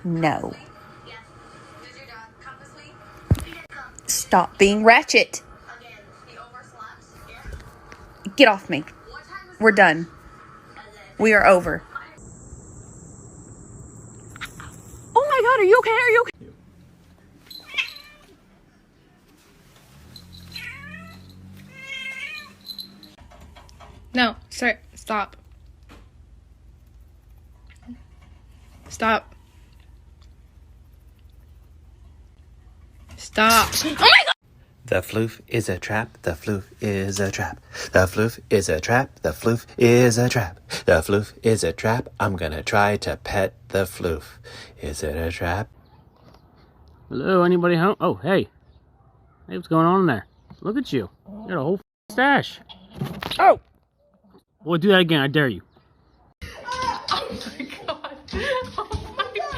no. Stop being ratchet. Get off me. We're done. We are over. Oh my God, are you okay? Are you okay? No, sir, stop. Stop. Stop. Oh my God! The floof is a trap, the floof is a trap. The floof is a trap, the floof is a trap. The floof is a trap, I'm gonna try to pet the floof. Is it a trap? Hello, anybody home? Oh, hey. Hey, what's going on in there? Look at you. You got a whole stash. Oh! Boy, do that again, I dare you. Oh my God. Oh my God.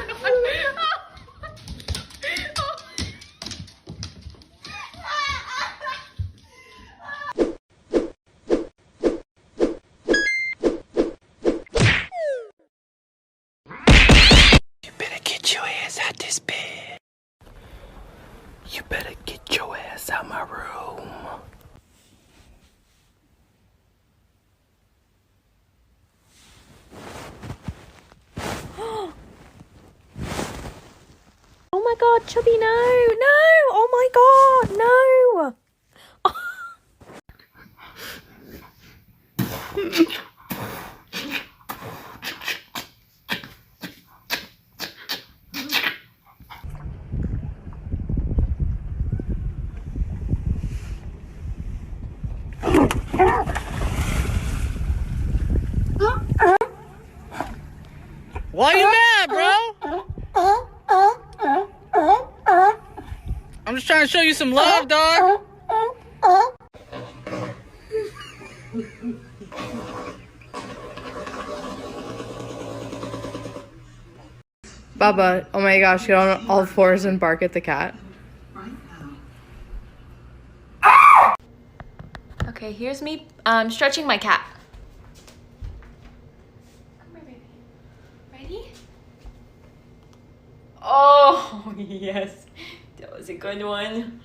You better get your ass out this bed. You better get your ass out my room. Oh my God, Chubby, no, no. Oh my God, no. Why you mad, bro? I'm just trying to show you some love, dog. Bubba, oh my gosh, get on all fours and bark at the cat. Okay, here's me stretching my cat. Come here, baby. Ready? Oh, yes. That was a good one.